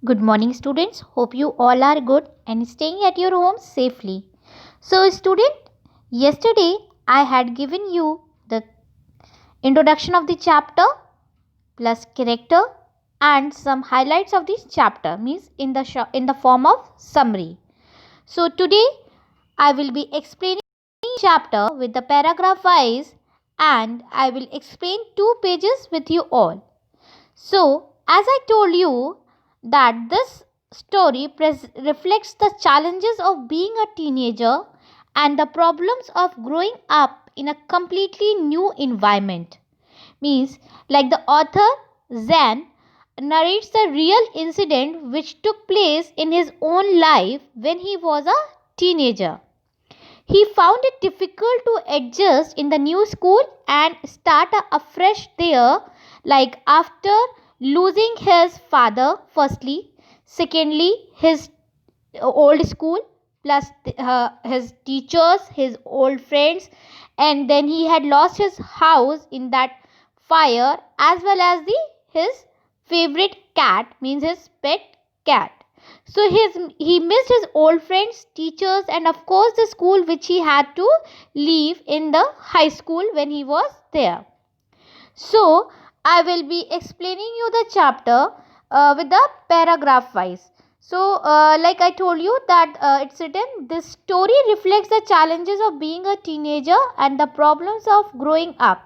Good morning, students. Hope you all are good and staying at your home safely. So, student, yesterday I had given you the introduction of the chapter plus character and some highlights of this chapter, means in the form of summary. So, today I will be explaining chapter with the paragraph wise, and I will explain 2 pages with you all. So, as I told you that this story reflects the challenges of being a teenager and the problems of growing up in a completely new environment. Means, like the author Zan narrates the real incident which took place in his own life when he was a teenager. He found it difficult to adjust in the new school and start afresh there, like after losing his father, firstly, secondly, his old school, plus his teachers, his old friends, and then he had lost his house in that fire, as well as his favorite cat, means his pet cat. So he missed his old friends, teachers, and of course the school which he had to leave in the high school when he was there. So I will be explaining you the chapter with the paragraph wise. So, like I told you that it's written, this story reflects the challenges of being a teenager and the problems of growing up.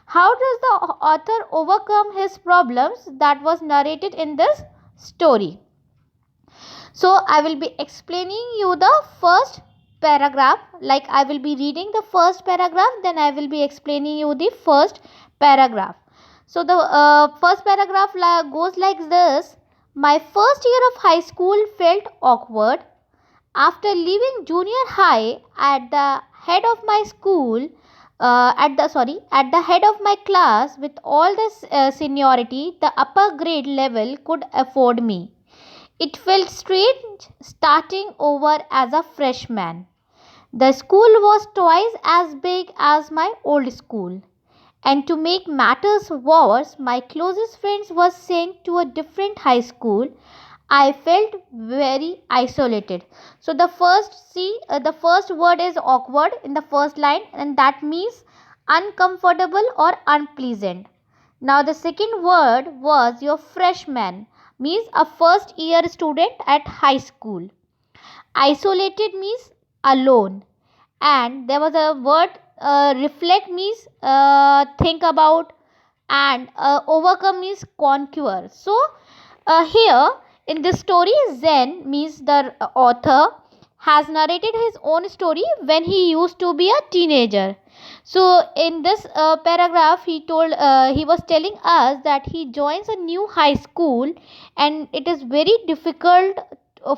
How does the author overcome his problems that was narrated in this story? So, I will be explaining you the first paragraph, like I will be reading the first paragraph, then I will be explaining you the first paragraph. So, the first paragraph goes like this. My first year of high school felt awkward. After leaving junior high at the head of my school, at the head of my class with all the seniority the upper grade level could afford me. It felt strange starting over as a freshman. The school was twice as big as my old school. And to make matters worse, my closest friends were sent to a different high school. I felt very isolated. So the first word is awkward in the first line, and that means uncomfortable or unpleasant. Now the second word was your freshman, means a first year student at high school. Isolated means alone, and there was a word reflect means think about, and overcome means conquer. So here in this story, Zen means the author has narrated his own story when he used to be a teenager. So in this paragraph, he was telling us that he joins a new high school, and it is very difficult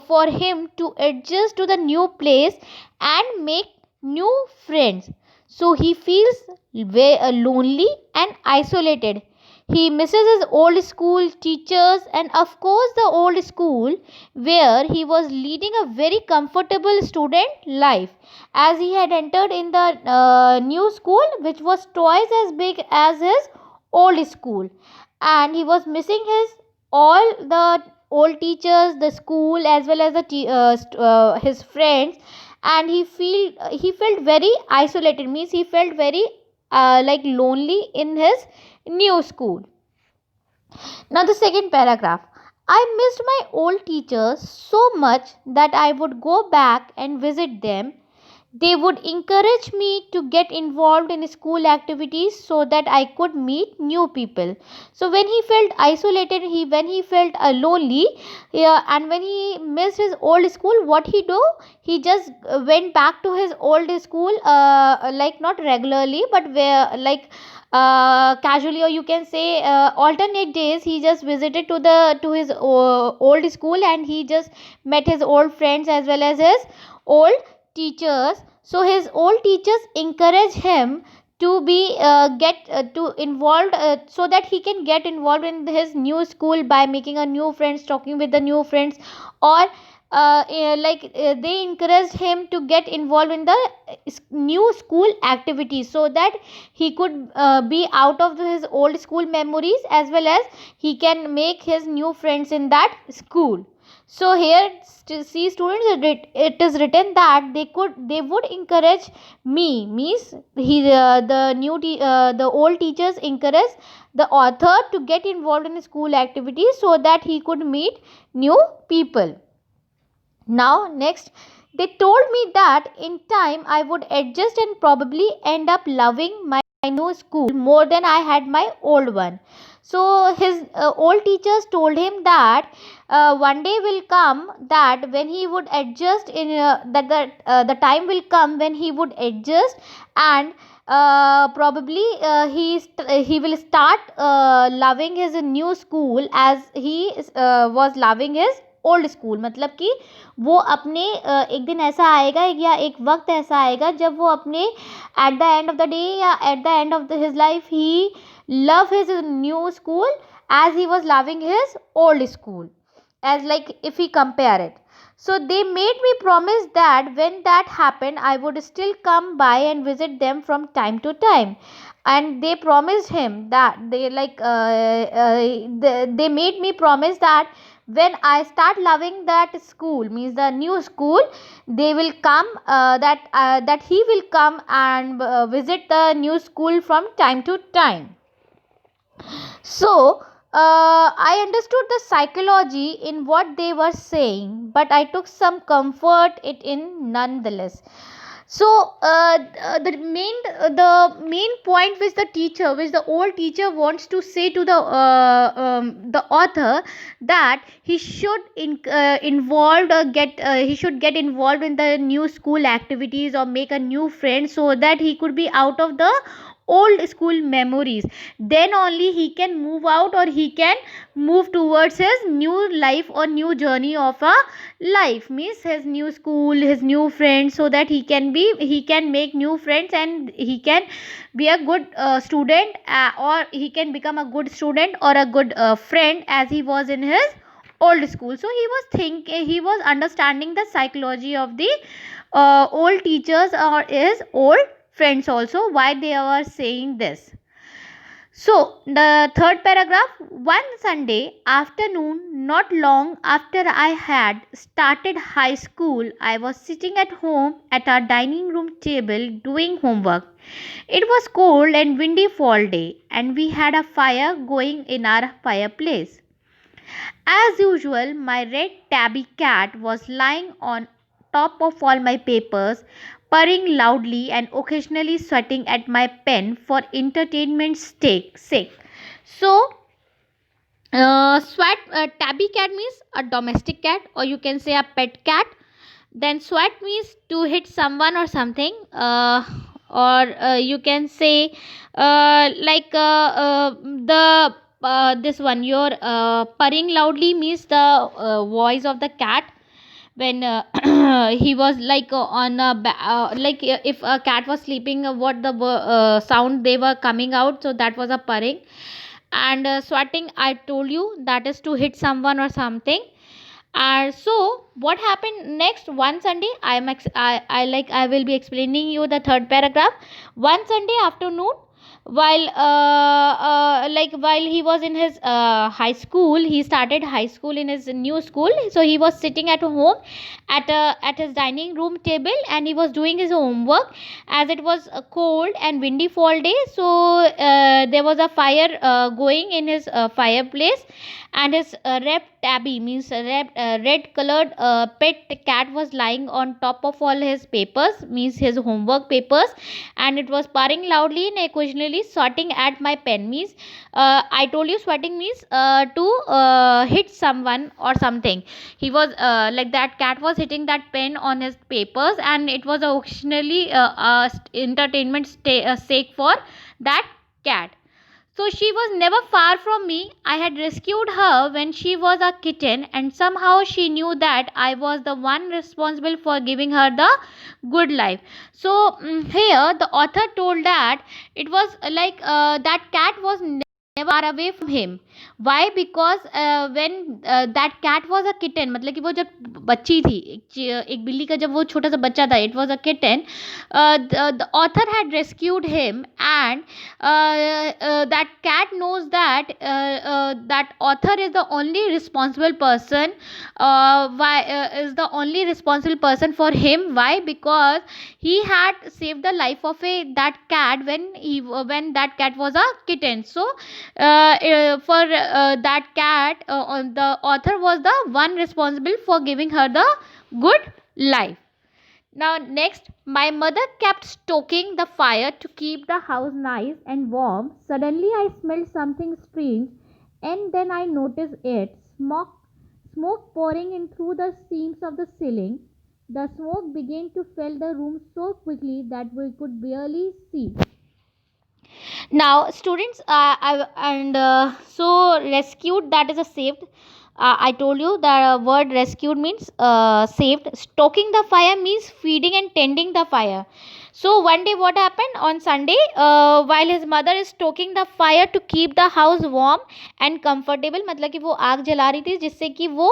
for him to adjust to the new place and make new friends. So he feels very lonely and isolated. He misses his old school teachers and, of course, the old school where he was leading a very comfortable student life, as he had entered in the new school which was twice as big as his old school, and he was missing all the old teachers, the school, as well as his friends, and he felt very isolated, means he felt very like lonely in his new school. Now the second paragraph. I missed my old teachers so much that I would go back and visit them. They would encourage me to get involved in school activities so that I could meet new people. So when he felt isolated, when he felt lonely, yeah, and when he missed his old school, what he do? He just went back to his old school, like not regularly, but where like casually, or you can say alternate days. He just visited to his old school, and he just met his old friends as well as his old teachers. So his old teachers encourage him to be get to involved, so that he can get involved in his new school by making a new friends, talking with the new friends, or they encouraged him to get involved in the new school activities, so that he could be out of his old school memories, as well as he can make his new friends in that school. So here see students, it is written that they would encourage me, means the old teachers encourage the author to get involved in school activities so that he could meet new people. Now, next, they told me that in time I would adjust and probably end up loving my new school more than I had my old one. So, his old teachers told him that one day will come that when he would adjust in the time will come when he would adjust, and probably he will start loving his new school as he was loving his old school. मतलब कि वो अपने एक दिन ऐसा आएगा या एक वक्त ऐसा आएगा जब वो अपने at the end of the day या at the end of his life he love his new school as he was loving his old school, as like if we compare it. So they made me promise that when that happened I would still come by and visit them from time to time. And they promised him that they made me promise that when I start loving that school, means the new school, they will come that he will come and visit the new school from time to time. So, I understood the psychology in what they were saying, but I took some comfort it in nonetheless. So, the main point which the old teacher wants to say to the author, that he should he should get involved in the new school activities or make a new friend, so that he could be out of the old school memories. Then only he can move out, or he can move towards his new life or new journey of a life, means his new school, his new friends, so that he can make new friends, and he can be a good student, or he can become a good student or a good friend as he was in his old school. So he was understanding the psychology of the old teachers or his old friends also, why they were saying this. So, the third paragraph, one Sunday afternoon, not long after I had started high school, I was sitting at home at our dining room table doing homework. It was cold and windy fall day, and we had a fire going in our fireplace. As usual, my red tabby cat was lying on top of all my papers, purring loudly and occasionally swatting at my pen for entertainment's sake. So, tabby cat means a domestic cat, or you can say a pet cat. Then swat means to hit someone or something, or you can say the this one, your purring loudly means the voice of the cat when he was on a if a cat was sleeping, what the sound they were coming out, so that was a purring. And swatting, I told you, that is to hit someone or something. So what happened next? One Sunday, I will be explaining you the third paragraph. One Sunday afternoon, while he was in his high school, he started high school in his new school. So he was sitting at home at his dining room table, and he was doing his homework, as it was a cold and windy fall day. So there was a fire going in his fireplace, and his red tabby, means red colored pet cat, was lying on top of all his papers, means his homework papers, and it was purring loudly and occasionally swatting at my pen, means I told you swatting means to hit someone or something. He was that cat was hitting that pen on his papers, and it was occasionally entertainment sake for that cat. So she was never far from me. I had rescued her when she was a kitten, and somehow she knew that I was the one responsible for giving her the good life. So here the author told that it was that cat was never far away from him. Why? Because when that cat was a kitten, मतलब कि वो जब बच्ची थी, एक बिल्ली का जब वो छोटा सा बच्चा था, it was a kitten, the author had rescued him, and that cat knows that that author is the only responsible person, why is the only responsible person for him. Why? Because he had saved the life of that cat when that cat was a kitten. So for that cat, the author was the one responsible for giving her the good life. Now next, my mother kept stoking the fire to keep the house nice and warm. Suddenly I smelled something strange, and then I noticed it, smoke pouring in through the seams of the ceiling. The smoke began to fill the room so quickly that we could barely see. Now students, so rescued, that is a saved. I told you the word rescued means saved. Stoking the fire means feeding and tending the fire. So one day what happened on Sunday, while his mother is stoking the fire to keep the house warm and comfortable, मतलब कि वो आग जला रही थी जिससे कि वो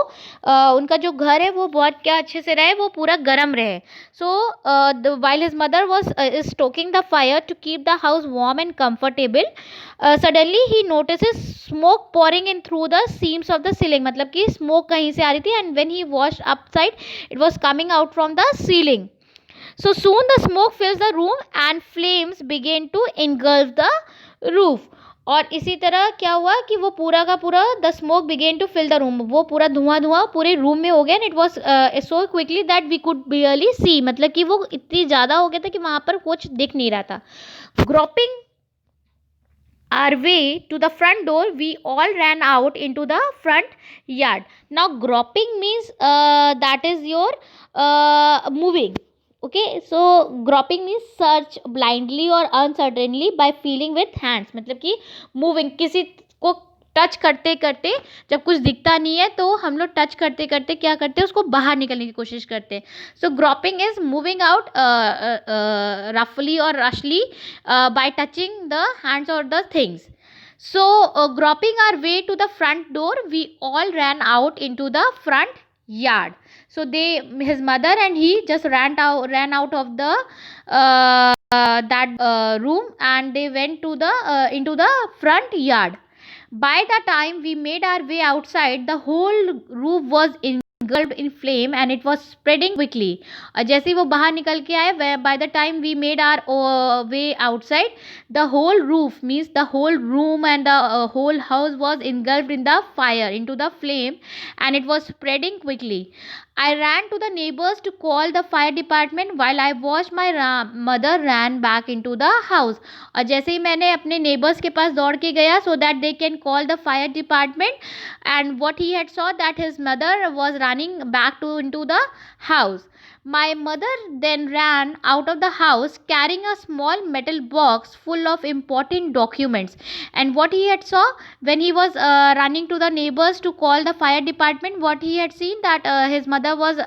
उनका जो घर है वो बहुत क्या अच्छे से रहे, वो पूरा गर्म रहे. So while his mother was is stoking the fire to keep the house warm and comfortable, suddenly he notices smoke pouring in through the seams of the ceiling. मतलब कि smoke कहीं से आ रही थी, and when he watched upside, it was coming out from the ceiling. So soon the smoke fills the room and flames began to engulf the roof. और इसी तरह क्या हुआ कि वो पूरा का पूरा the smoke began to fill the room, वो पूरा धुआं धुआं पूरे रूम में हो गया. And it was so quickly that we could barely see, मतलब कि वो इतनी ज़्यादा हो गया था कि वहाँ पर कुछ दिख नहीं रहा था. Groping our way to the front door, we all ran out into the front yard. Now groping means that is your moving. Okay, so groping means search blindly or uncertainly by feeling with hands. मतलब कि moving, किसी को touch करते करते जब कुछ दिखता नहीं है तो हम लोग टच करते करते क्या करते हैं, उसको बाहर निकलने की कोशिश करते हैं. सो ग्रोपिंग इज मूविंग आउट रफली और रशली by touching the hands or the things. So groping our way to the front door, we all ran out into the front yard. So his mother and he just ran out of the that room, and they went to the into the front yard. By the time we made our way outside, the whole roof was engulfed in flame and it was spreading quickly. और जैसे ही वो बाहर निकल के आए, by the time we made our way outside, the whole roof means the whole room and the whole house was engulfed in the fire, into the flame, and it was spreading quickly. I ran to the neighbors to call the fire department while I watched my mother ran back into the house. और जैसे ही मैंने अपने neighbors के पास दौड़ के गया so that they can call the fire department, and what he had saw that his mother was running back to into the house. My mother then ran out of the house carrying a small metal box full of important documents. And what he had saw when he was running to the neighbors to call the fire department, what he had seen that his mother was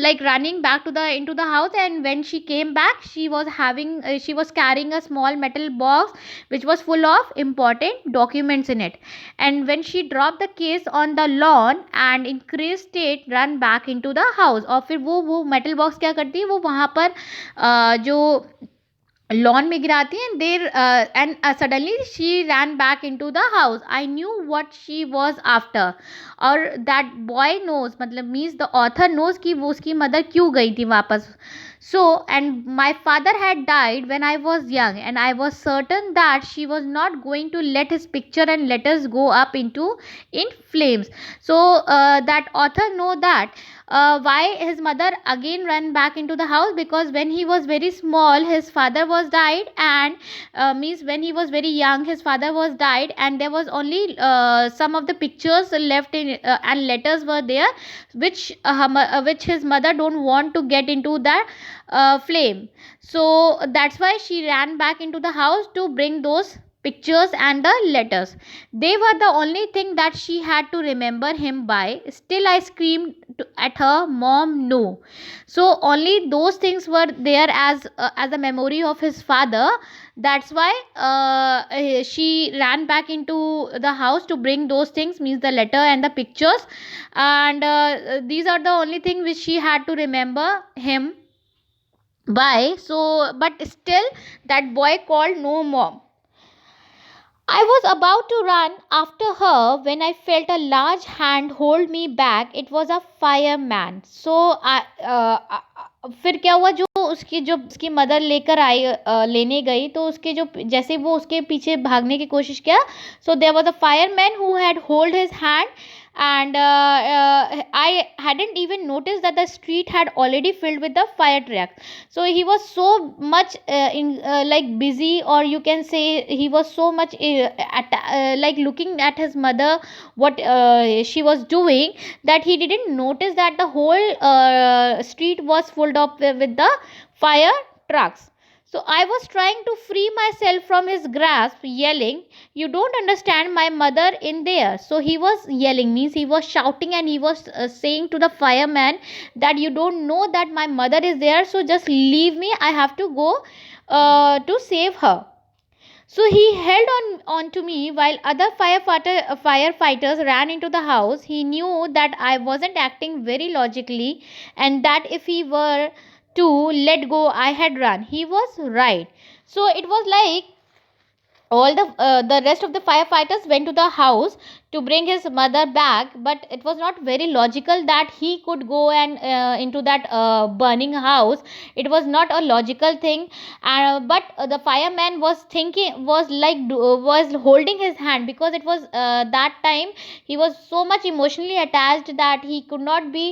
like running back to the into the house, and when she came back, she was having she was carrying a small metal box which was full of important documents in it. And when she dropped the case on the lawn and increased state run back into the house, और फिर वो metal box क्या करती है, वो वहाँ पर जो लॉन में गिराती हैं. There and suddenly she rain back into the house. I knew what she was after. और दैट बॉय नोज, मतलब मीन्स द ऑथर नोज कि वो उसकी मदर क्यों गई थी वापस. So, and my father had died when I was young, and I was certain that she was not going to let his picture and letters go up in flames. So that author know that why his mother again ran back into the house, because when he was very small his father was died, and means when he was very young his father was died, and there was only some of the pictures left in and letters were there, which his mother don't want to get into that flame. So that's why she ran back into the house to bring those pictures and the letters. They were the only thing that she had to remember him by. Still, I screamed at her, "Mom, no." So only those things were there as a memory of his father. That's why she ran back into the house to bring those things, means the letter and the pictures, and these are the only thing which she had to remember him by. So but still that boy called, "No, Mom." I was about to run after her when I felt a large hand hold me back. It was a fireman. So फिर क्या हुआ, जो उसकी mother लेकर आई, लेने गई, तो उसके जो जैसे वो उसके पीछे भागने की कोशिश किया, so there was a fireman who had hold his hand, and I hadn't even noticed that the street had already filled with the fire truck. So he was so much like busy, or you can say he was so much like looking at his mother, what she was doing, that he didn't notice that the whole street was filled up with the fire trucks. So I was trying to free myself from his grasp, yelling, "You don't understand, my mother in there." So he was yelling, means he was shouting, and he was saying to the fireman that, "You don't know that my mother is there, so just leave me. I have to go to save her." So he held on to me while other firefighters ran into the house. He knew that I wasn't acting very logically, and that if he were to let go, I had run. He was right. So it was like all the rest of the firefighters went to the house to bring his mother back, but it was not very logical that he could go and into that burning house. It was not a logical thing, but the fireman was thinking, was like was holding his hand, because it was that time he was so much emotionally attached that he could not be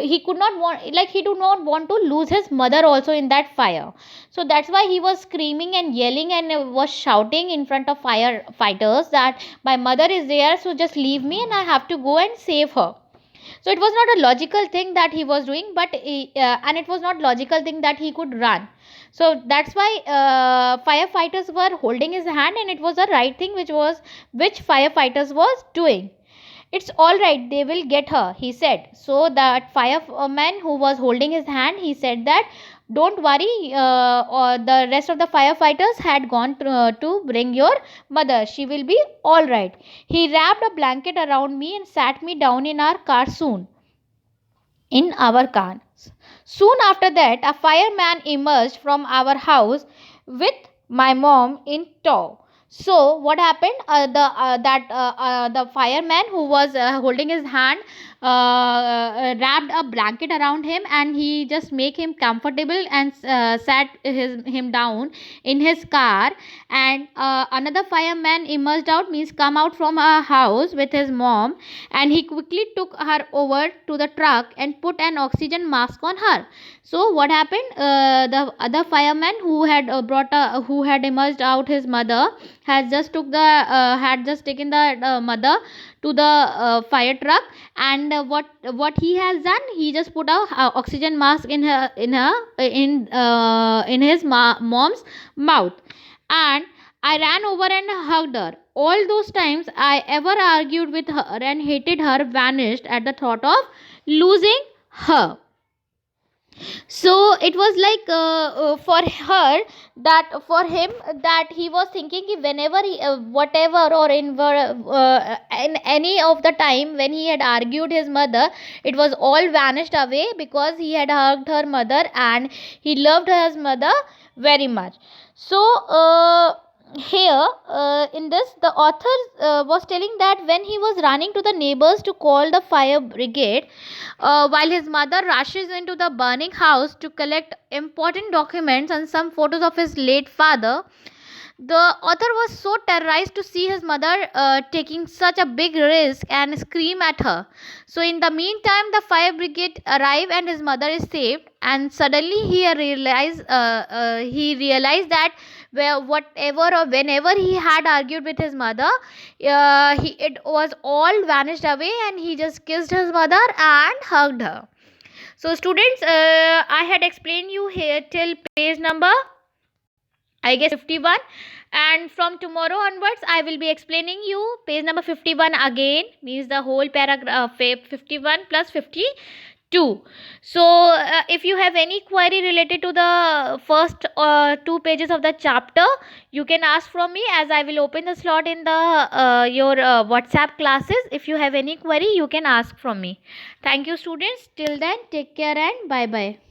he could not want, like he do not want to lose his mother also in that fire. So that's why he was screaming and yelling and was shouting in front of firefighters that, "My mother is there, so just leave me and I have to go and save her." So it was not a logical thing that he was doing, but and it was not logical thing that he could run. So that's why firefighters were holding his hand, and it was the right thing which firefighters was doing. "It's all right, they will get her," he said. So that fireman who was holding his hand, he said that, "Don't worry, or the rest of the firefighters had gone to bring your mother. She will be all right." He wrapped a blanket around me and sat me down in our car. Soon after that, a fireman emerged from our house with my mom in tow. So the fireman who was holding his hand wrapped a blanket around him, and he just make him comfortable and sat him down in his car. And another fireman emerged out, means come out from a house with his mom, and he quickly took her over to the truck and put an oxygen mask on her. So what happened, the other fireman who had emerged out his mother had just taken the mother to the fire truck, and what he has done, he just put a oxygen mask in his mom's mouth. And I ran over and hugged her. All those times I ever argued with her and hated her vanished at the thought of losing her. So it was like for her, that for him, that he was thinking ki whenever whatever, or in any of the time when he had argued his mother, it was all vanished away, because he had hugged her mother and he loved his mother very much. So here in this, the author was telling that when he was running to the neighbors to call the fire brigade, while his mother rushes into the burning house to collect important documents and some photos of his late father, the author was so terrorized to see his mother taking such a big risk and scream at her. So in the meantime, the fire brigade arrive and his mother is saved. And suddenly he realized that whatever or whenever he had argued with his mother, it was all vanished away, and he just kissed his mother and hugged her. So students, I had explained you here till page number I guess 51. And from tomorrow onwards, I will be explaining you page number 51 again, means the whole paragraph, 51 plus 52. So, if you have any query related to the first 2 pages of the chapter, you can ask from me, as I will open the slot in the your WhatsApp classes. If you have any query, you can ask from me. Thank you, students. Till then, take care and bye bye.